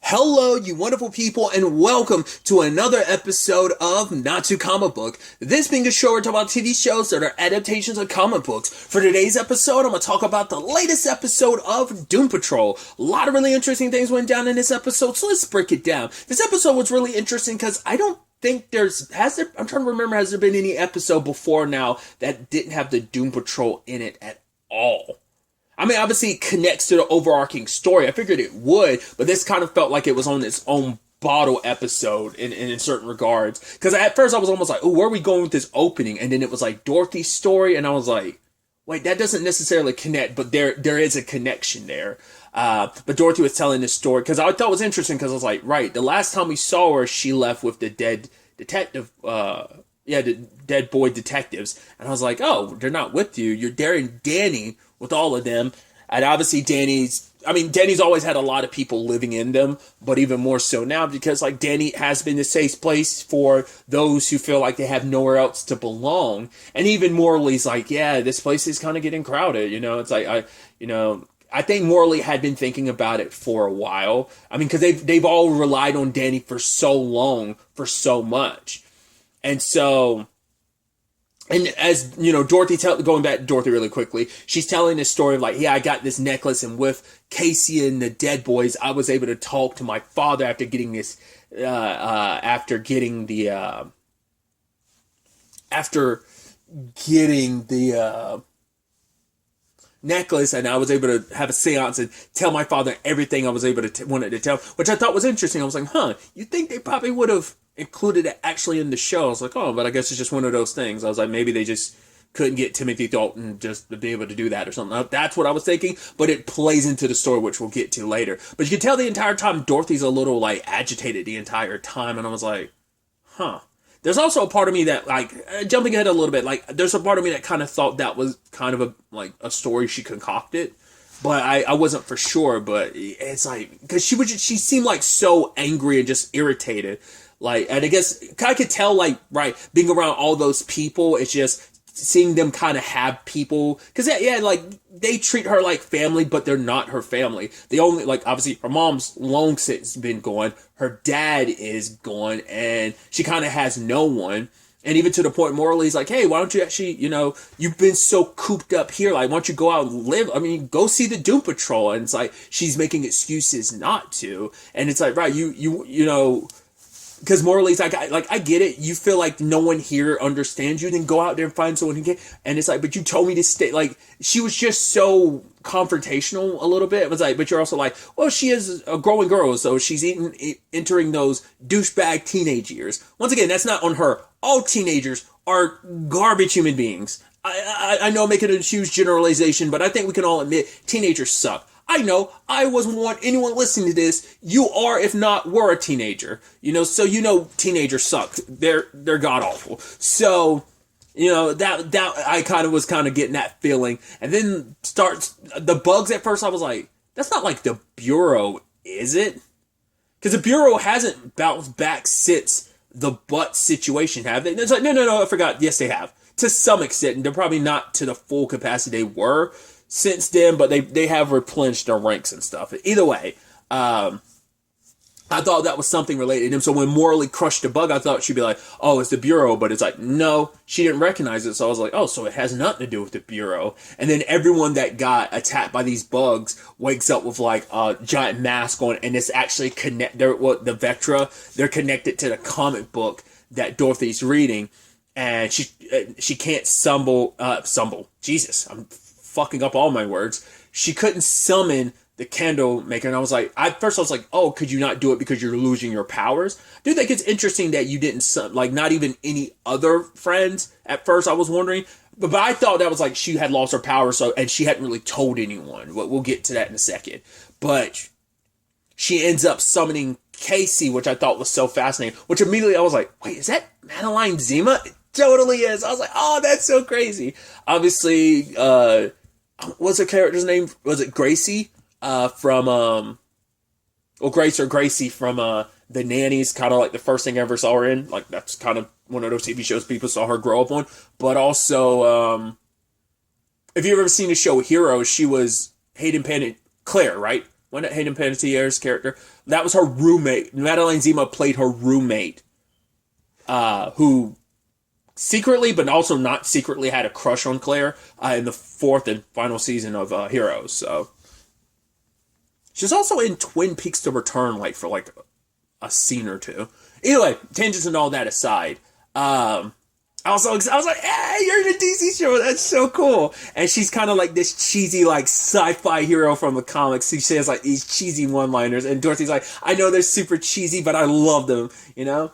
Hello, you wonderful people, and welcome to another episode of Not Too Comic Book. This being a show where we talk about TV shows that are adaptations of comic books. For today's episode, I'm going to talk about the latest episode of Doom Patrol. A lot of really interesting things went down in this episode, so let's break it down. This episode was really interesting because I don't think I'm trying to remember, has there been any episode before now that didn't have the Doom Patrol in it at all? I mean, obviously it connects to the overarching story. I figured it would, but this kind of felt like it was on its own bottle episode in certain regards. Because at first I was almost like, oh, where are we going with this opening? And then it was like Dorothy's story, and I was like, wait, that doesn't necessarily connect, but there is a connection there. But Dorothy was telling this story, because I thought it was interesting, because I was like, right, the last time we saw her, she left with the dead detective, the dead boy detectives. And I was like, oh, they're not with you. You're daring Danny with all of them. And obviously Danny's always had a lot of people living in them, but even more so now because like Danny has been the safe place for those who feel like they have nowhere else to belong. And even Morley's like, yeah, this place is kind of getting crowded. You know, it's like, I think Morley had been thinking about it for a while. I mean, because they've all relied on Danny for so long, for so much. And so, and as, you know, going back to Dorothy really quickly, she's telling this story of like, yeah, I got this necklace, and with Casey and the Dead Boys, I was able to talk to my father after getting this, after getting the necklace, and I was able to have a seance and tell my father everything I was able to wanted to tell, which I thought was interesting. I was like, you think they probably would have included it actually in the show? I was like, oh, but I guess it's just one of those things. I was like, maybe they just couldn't get Timothy Dalton just to be able to do that or something. That's what I was thinking, but it plays into the story, which we'll get to later. But you can tell the entire time Dorothy's a little like agitated the entire time, and I was like, There's also a part of me that, like, jumping ahead a little bit, like, there's a part of me that kind of thought that was kind of a story she concocted, but I wasn't for sure. But it's like, because she seemed like so angry and just irritated, like, and I guess I could tell, like, right, being around all those people, it's just seeing them kind of have people, because like, they treat her like family, but they're not her family. They only, like, obviously her mom's long since been gone, her dad is gone, and she kind of has no one. And even to the point Morley's like, hey, why don't you actually, you've been so cooped up here, like, why don't you go out and live? I mean, go see the Doom Patrol. And it's like, she's making excuses not to. And it's like, right, you know, because Morley's like, I get it. You feel like no one here understands you. Then go out there and find someone who can. And it's like, but you told me to stay. Like, she was just so confrontational a little bit. It was like, but you're also like, well, she is a growing girl, so she's entering those douchebag teenage years. Once again, that's not on her. All teenagers are garbage human beings. I know I'm making a huge generalization, but I think we can all admit teenagers suck. I know, I wasn't want anyone listening to this, you are, if not, were a teenager, so teenagers suck, they're god-awful, so, that I kind of was getting that feeling, and then starts, the bugs at first, I was like, that's not like the Bureau, is it? Because the Bureau hasn't bounced back since the butt situation, have they? And it's like, no, I forgot, yes they have, to some extent, and they're probably not to the full capacity they were since then, but they have replenished their ranks and stuff. Either way, I thought that was something related to them. So when Morley crushed the bug, I thought she'd be like, oh, it's the Bureau, but it's like, no, she didn't recognize it. So I was like, oh, so it has nothing to do with the Bureau. And then everyone that got attacked by these bugs wakes up with like a giant mask on, and it's actually the Vectra, they're connected to the comic book that Dorothy's reading, and she can't stumble. Jesus, I'm fucking up all my words. She couldn't summon the candle maker, and I was like, at first I was like, oh, could you not do it because you're losing your powers? I do think it's interesting that you didn't like, not even any other friends. At first I was wondering, but I thought that was like she had lost her powers, and she hadn't really told anyone. We'll get to that in a second. But she ends up summoning Casey, which I thought was so fascinating, which immediately I was like, wait, is that Madeline Zima? It totally is. I was like, oh, that's so crazy. Obviously, what's her character's name? Was it Gracie? From Grace or Gracie from The Nannies, kind of like the first thing I ever saw her in. Like, that's kind of one of those TV shows people saw her grow up on. But also, if you've ever seen the show Heroes, she was Hayden Panettiere, Claire, right? When Hayden Panettiere's character, that was her roommate. Madeleine Zima played her roommate, who secretly, but also not secretly, had a crush on Claire in the fourth and final season of Heroes. So she's also in Twin Peaks: The Return, like for like a scene or two. Anyway, tangents and all that aside, I was like, hey, you're in a DC show. That's so cool. And she's kind of like this cheesy, like, sci-fi hero from the comics. She says, like, these cheesy one-liners. And Dorothy's like, I know they're super cheesy, but I love them, you know?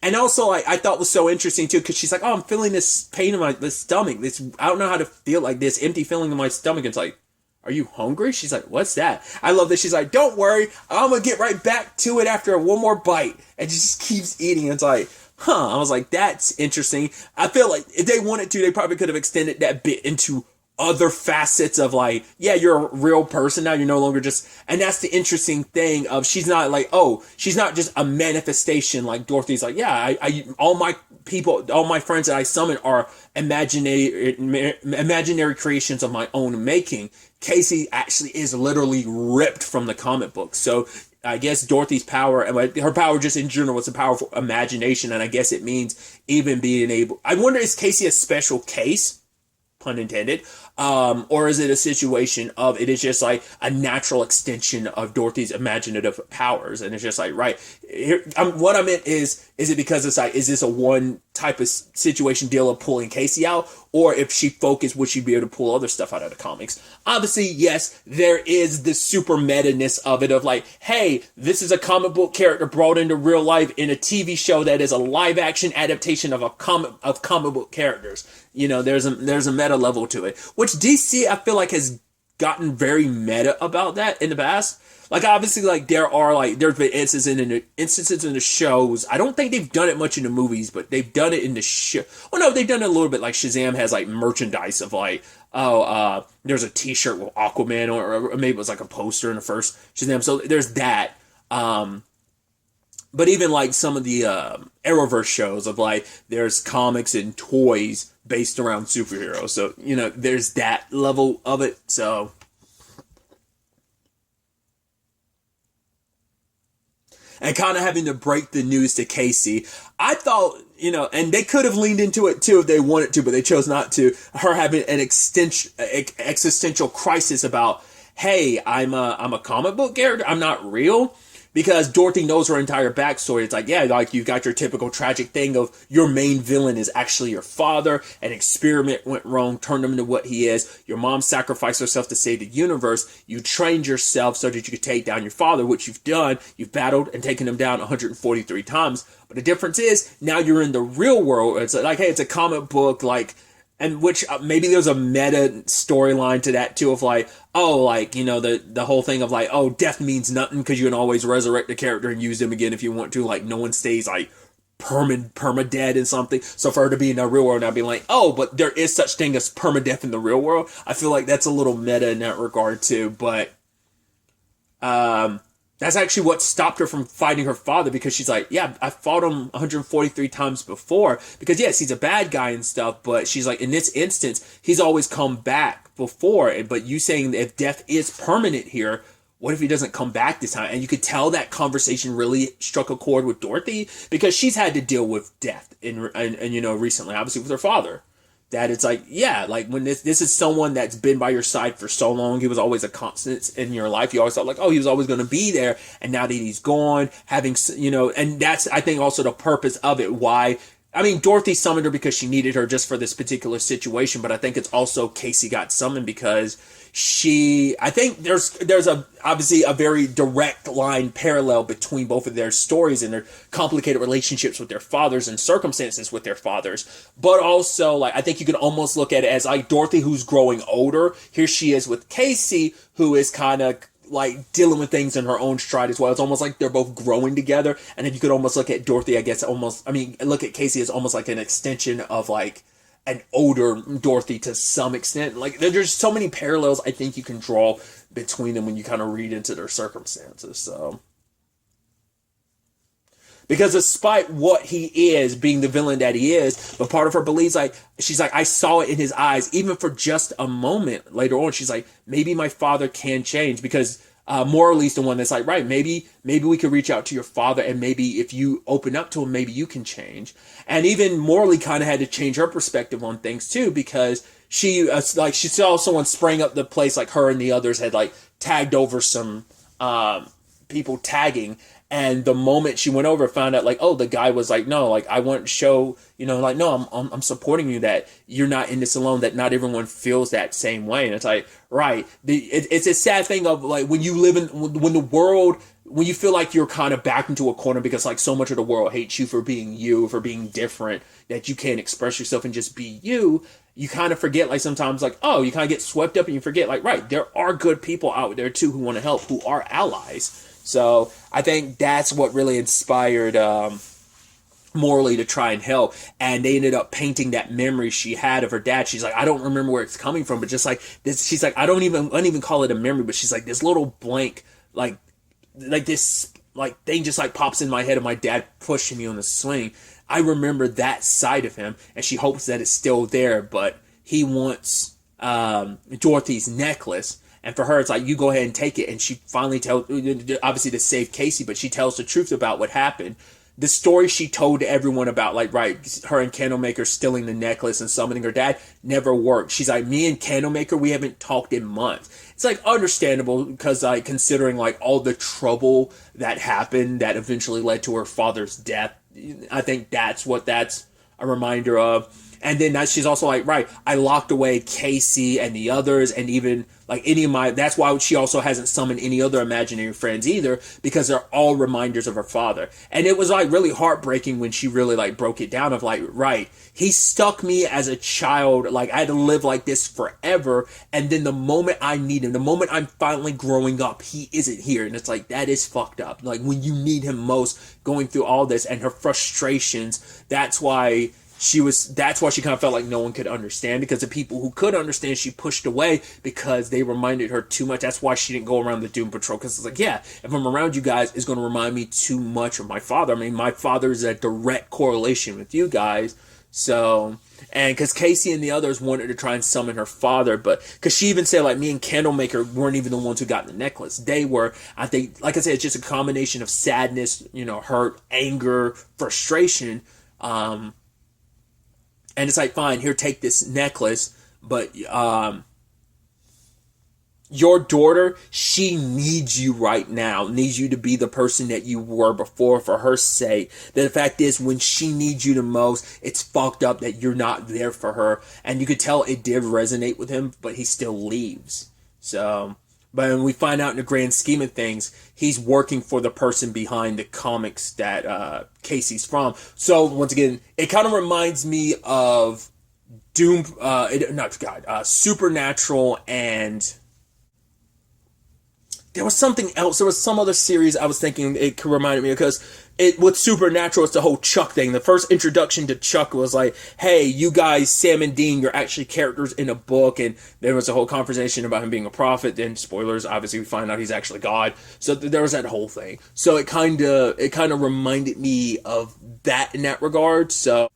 And also, like, I thought was so interesting, too, because she's like, oh, I'm feeling this pain in my stomach. I don't know how to feel, like, this empty feeling in my stomach. It's like, are you hungry? She's like, what's that? I love that. She's like, don't worry. I'm going to get right back to it after one more bite. And she just keeps eating. It's like, I was like, that's interesting. I feel like if they wanted to, they probably could have extended that bit into other facets of like, yeah, you're a real person now. You're no longer just, and that's the interesting thing of she's not like, oh, she's not just a manifestation. Like Dorothy's like, yeah, all my people, all my friends that I summon are imaginary creations of my own making. Casey actually is literally ripped from the comic book. So I guess Dorothy's power, and her power just in general, was a powerful imagination, and I guess it means even being able... I wonder, is Casey a special case? Pun intended. Or is it a situation of it is just like a natural extension of Dorothy's imaginative powers, and it's just like, right, here, what I meant is it because it's like, is this a one type of situation deal of pulling Casey out, or if she focused, would she be able to pull other stuff out of the comics? Obviously, yes, there is the super meta-ness of it of like, hey, this is a comic book character brought into real life in a TV show that is a live action adaptation of comic book characters. You know, there's a meta level to it, which DC I feel like has gotten very meta about that in the past. Like obviously, like there's been instances in the shows. I don't think they've done it much in the movies, but they've done it in the show. Well, no, they've done it a little bit. Like Shazam has like merchandise of like, there's a T-shirt with Aquaman, or maybe it was like a poster in the first Shazam. So there's that. But even like some of the Arrowverse shows of like there's comics and toys based around superheroes. So, you know, there's that level of it. So, and kind of having to break the news to Casey, I thought, you know, and they could have leaned into it too if they wanted to, but they chose not to. Her having an existential crisis about, hey, I'm a comic book character. I'm not real. Because Dorothy knows her entire backstory. It's like, yeah, like you got your typical tragic thing of your main villain is actually your father. An experiment went wrong, turned him into what he is. Your mom sacrificed herself to save the universe. You trained yourself so that you could take down your father, which you've done. You've battled and taken him down 143 times. But the difference is now you're in the real world. It's like, hey, it's a comic book, like, and which maybe there's a meta storyline to that too of like, oh, like, you know, the whole thing of like, oh, death means nothing because you can always resurrect the character and use them again if you want to. Like, no one stays like perma-dead in something. So for her to be in the real world now being like, oh, but there is such thing as perma-death in the real world. I feel like that's a little meta in that regard too. But that's actually what stopped her from fighting her father, because she's like, yeah, I fought him 143 times before, because yes, he's a bad guy and stuff, but she's like, in this instance, he's always come back before. But you saying that if death is permanent here, what if he doesn't come back this time? And you could tell that conversation really struck a chord with Dorothy, because she's had to deal with death and you know, recently, obviously with her father. That it's like, yeah, like when this is someone that's been by your side for so long, he was always a constant in your life. You always thought like, oh, he was always going to be there. And now that he's gone, having, you know, and that's, I think, also the purpose of it. Why, I mean, Dorothy summoned her because she needed her just for this particular situation. But I think it's also Casey got summoned because I think there's obviously a very direct line parallel between both of their stories and their complicated relationships with their fathers and circumstances with their fathers. But also, like, I think you can almost look at it as like Dorothy, who's growing older. Here she is with Casey, who is kind of like dealing with things in her own stride as well. It's almost like they're both growing together. And then you could almost look at Dorothy, I guess, look at Casey as almost like an extension of like an older Dorothy to some extent. Like, there's so many parallels I think you can draw between them when you kind of read into their circumstances. So, because despite what he is, being the villain that he is, but part of her believes, like, she's like, I saw it in his eyes, even for just a moment later on. She's like, maybe my father can change, because Morley's the one that's like, right, maybe we could reach out to your father, and maybe if you open up to him, maybe you can change. And even Morley kind of had to change her perspective on things too, because she she saw someone spraying up the place, like her and the others had like tagged over some people tagging. And the moment she went over, found out like, oh, the guy was like, no, like I want to show, like, no, I'm supporting you, that you're not in this alone, that not everyone feels that same way. And it's like, right. It's a sad thing of like when you live in, when the world, when you feel like you're kind of backed into a corner because like so much of the world hates you, for being different, that you can't express yourself and just be you. You kind of forget, like sometimes like, oh, you kind of get swept up and you forget like, right, there are good people out there too who want to help, who are allies. So I think that's what really inspired Morley to try and help. And they ended up painting that memory she had of her dad. She's like, I don't remember where it's coming from, but just like this, she's like, I don't even call it a memory, but she's like, this little blank, like this like thing just like pops in my head of my dad pushing me on the swing. I remember that side of him, and she hopes that it's still there, but he wants Dorothy's necklace. And for her, it's like, you go ahead and take it. And she finally tells, obviously to save Casey, but she tells the truth about what happened. The story she told to everyone about, like, right, her and Candlemaker stealing the necklace and summoning her dad never worked. She's like, me and Candlemaker, we haven't talked in months. It's like understandable because like considering like all the trouble that happened that eventually led to her father's death. I think that's a reminder of. And then she's also like, right, I locked away Casey and the others, and even like any of my, that's why she also hasn't summoned any other imaginary friends either, because they're all reminders of her father. And it was like really heartbreaking when she really like broke it down of like, right, he stuck me as a child, like I had to live like this forever. And then the moment I need him, the moment I'm finally growing up, he isn't here. And it's like, that is fucked up. Like when you need him most, going through all this and her frustrations, that's why she kind of felt like no one could understand, because the people who could understand she pushed away because they reminded her too much. That's why she didn't go around the Doom Patrol, because it's like, yeah, if I'm around you guys, it's going to remind me too much of my father. I mean, my father is a direct correlation with you guys. So, and because Casey and the others wanted to try and summon her father, but because she even said like, me and Candlemaker weren't even the ones who got the necklace. They were. I think, like I said, it's just a combination of sadness, hurt, anger, frustration. And it's like, fine, here, take this necklace, but your daughter, she needs you right now, needs you to be the person that you were before for her sake. The fact is, when she needs you the most, it's fucked up that you're not there for her. And you could tell it did resonate with him, but he still leaves. So, but when we find out in the grand scheme of things, he's working for the person behind the comics that Casey's from. So once again, it kind of reminds me of Supernatural, and there was something else. There was some other series I was thinking it could remind me of, because with Supernatural, it's the whole Chuck thing. The first introduction to Chuck was like, hey, you guys, Sam and Dean, you're actually characters in a book. And there was a whole conversation about him being a prophet. Then spoilers, obviously we find out he's actually God. So there was that whole thing. So it kind of reminded me of that in that regard. So,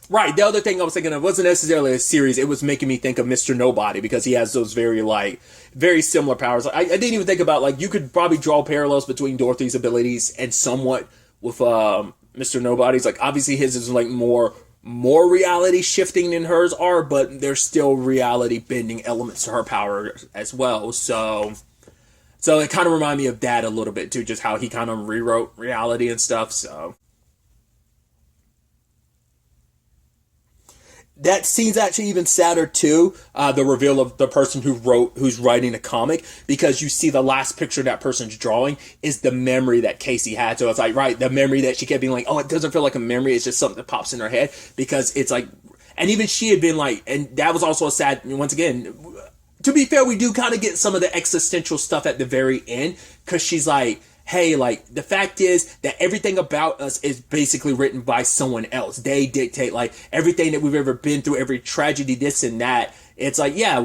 right, the other thing I was thinking of wasn't necessarily a series. It was making me think of Mr. Nobody, because he has those very similar powers. I didn't even think about, like, you could probably draw parallels between Dorothy's abilities and somewhat with Mr. Nobody's. Like, obviously his is, like, more reality shifting than hers are, but there's still reality bending elements to her power as well. So it kind of reminded me of that a little bit, too, just how he kind of rewrote reality and stuff, so. That scene's actually even sadder too, the reveal of the person who's writing the comic, because you see the last picture that person's drawing is the memory that Casey had. So it's like, right, the memory that she kept being like, oh, it doesn't feel like a memory, it's just something that pops in her head, because it's like, and even she had been like, and that was also a sad, once again, to be fair, we do kind of get some of the existential stuff at the very end, because she's like, hey, like, the fact is that everything about us is basically written by someone else. They dictate, like, everything that we've ever been through, every tragedy, this and that, it's like, yeah,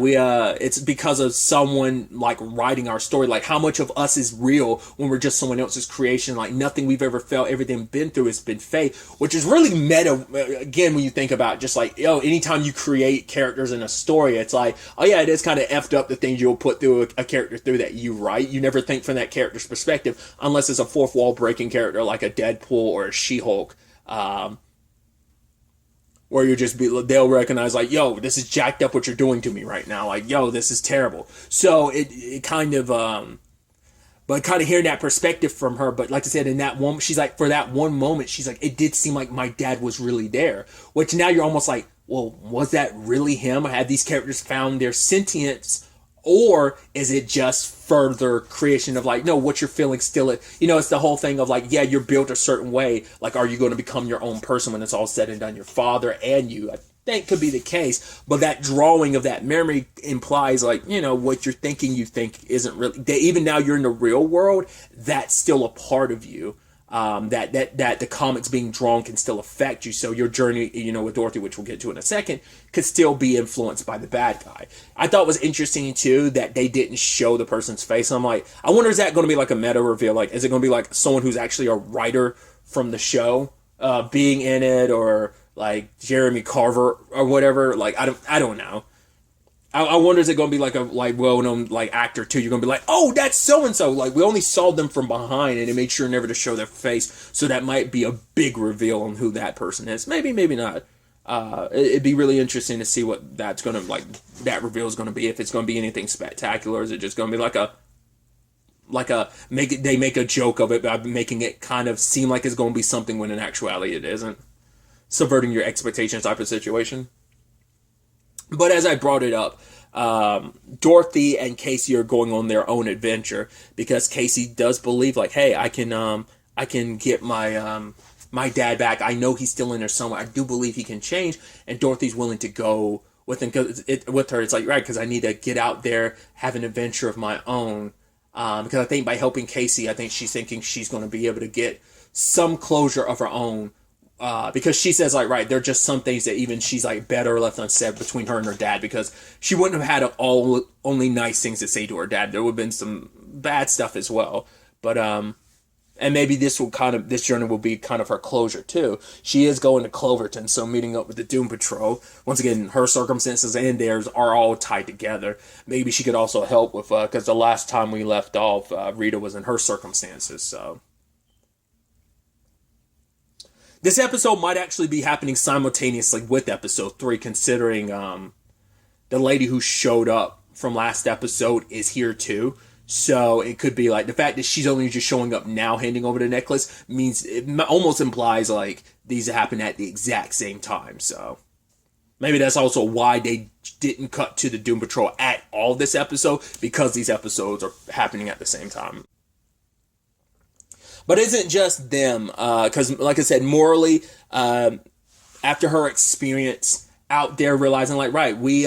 it's because of someone like writing our story. Like, how much of us is real when we're just someone else's creation? Like, nothing we've ever felt, everything we've been through has been fake, which is really meta. Again, when you think about just like, anytime you create characters in a story, it's like, oh yeah, it is kind of effed up the things you'll put through a character through that you write. You never think from that character's perspective unless it's a fourth wall breaking character like a Deadpool or a She-Hulk. Where you just they'll recognize like, yo, this is jacked up what you're doing to me right now. Like, yo, this is terrible. So it kind of, but kind of hearing that perspective from her. But like I said, in that one, she's like, for that one moment, she's like, it did seem like my dad was really there. Which now you're almost like, well, was that really him? Had these characters found their sentience? Or is it just further creation of like, no, what you're feeling still, it's the whole thing of like, yeah, you're built a certain way. Like, are you going to become your own person when it's all said and done? Your father and you, I think could be the case. But that drawing of that memory implies like, what you're thinking you think isn't really, that even now you're in the real world, that's still a part of you. That the comics being drawn can still affect you. So your journey, with Dorothy, which we'll get to in a second, could still be influenced by the bad guy. I thought it was interesting too that they didn't show the person's face. I'm like, I wonder, is that going to be like a meta reveal? Like, is it going to be like someone who's actually a writer from the show, being in it, or like Jeremy Carver or whatever? Like, I don't know. I wonder, is it going to be like a well-known actor too? You're going to be like, oh, that's so-and-so. Like, we only saw them from behind and it made sure never to show their face. So that might be a big reveal on who that person is. Maybe, maybe not. It'd be really interesting to see what that's going to, that reveal is going to be. If it's going to be anything spectacular, or is it just going to be they make a joke of it by making it kind of seem like it's going to be something when in actuality it isn't. Subverting your expectations type of situation. But as I brought it up, Dorothy and Casey are going on their own adventure because Casey does believe like, hey, I can get my dad back. I know he's still in there somewhere. I do believe he can change, and Dorothy's willing to go with him with her. It's like, right, because I need to get out there, have an adventure of my own. Because I think by helping Casey, I think she's thinking she's going to be able to get some closure of her own. Because she says like, right, there are just some things that even she's like better left unsaid between her and her dad, because she wouldn't have had only nice things to say to her dad. There would have been some bad stuff as well. But and maybe this journey will be kind of her closure too. She is going to Cloverton, so meeting up with the Doom Patrol. Once again, her circumstances and theirs are all tied together. Maybe she could also help with, because the last time we left off, Rita was in her circumstances, so. This episode might actually be happening simultaneously with episode 3, considering the lady who showed up from last episode is here too. So it could be like the fact that she's only just showing up now handing over the necklace means it almost implies like these happen at the exact same time. So maybe that's also why they didn't cut to the Doom Patrol at all this episode, because these episodes are happening at the same time. But it isn't just them, because like I said, morally, after her experience out there realizing like, right, we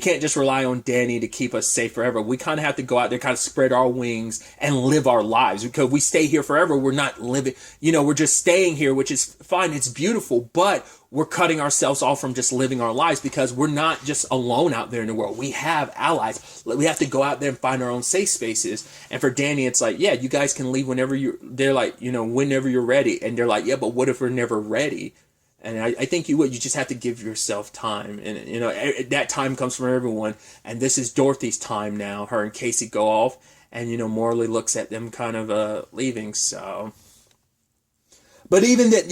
can't just rely on Danny to keep us safe forever. We kind of have to go out there, kind of spread our wings and live our lives, because we stay here forever. We're not living, we're just staying here, which is fine. It's beautiful, but we're cutting ourselves off from just living our lives, because we're not just alone out there in the world. We have allies. We have to go out there and find our own safe spaces. And for Danny, it's like, yeah, you guys can leave whenever they're like, whenever you're ready. And they're like, yeah, but what if we're never ready? And I think you just have to give yourself time. And, that time comes from everyone. And this is Dorothy's time now. Her and Casey go off, and, Morley looks at them kind of leaving. So, but even that,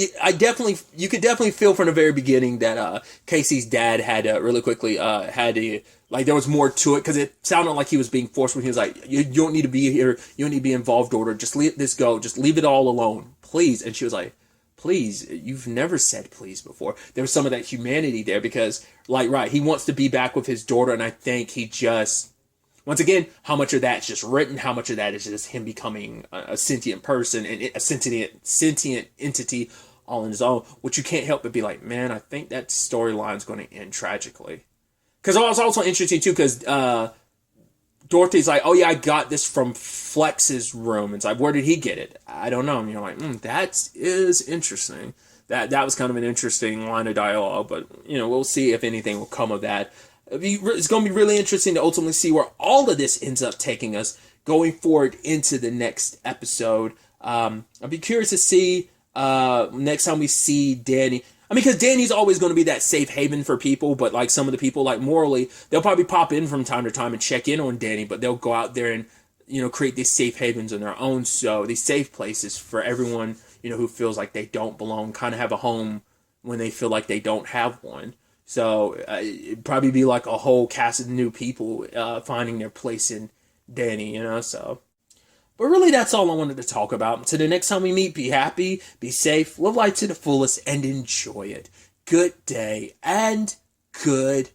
you could definitely feel from the very beginning that Casey's dad had really quickly there was more to it, because it sounded like he was being forced when he was like, you don't need to be here. You don't need to be involved, daughter. Just let this go. Just leave it all alone, please. And she was like, please, you've never said please before. There was some of that humanity there, because, right, he wants to be back with his daughter, and I think he just, once again, how much of that's just written, how much of that is just him becoming a sentient person and a sentient entity all on his own, which you can't help but be like, man, I think that storyline's going to end tragically. Because it was also interesting, too, because Dorothy's like, oh yeah, I got this from Flex's room. It's like, where did he get it? I don't know. And you're like, that is interesting. That was kind of an interesting line of dialogue, but we'll see if anything will come of that. it's going to be really interesting to ultimately see where all of this ends up taking us going forward into the next episode. I'll be curious to see next time we see Danny. I mean, because Danny's always going to be that safe haven for people, but like some of the people, like morally, they'll probably pop in from time to time and check in on Danny, but they'll go out there and, create these safe havens on their own. So these safe places for everyone, who feels like they don't belong, kind of have a home when they feel like they don't have one. So it'd probably be like a whole cast of new people finding their place in Danny, so. But really, that's all I wanted to talk about. Until the next time we meet, be happy, be safe, live life to the fullest, and enjoy it. Good day, and good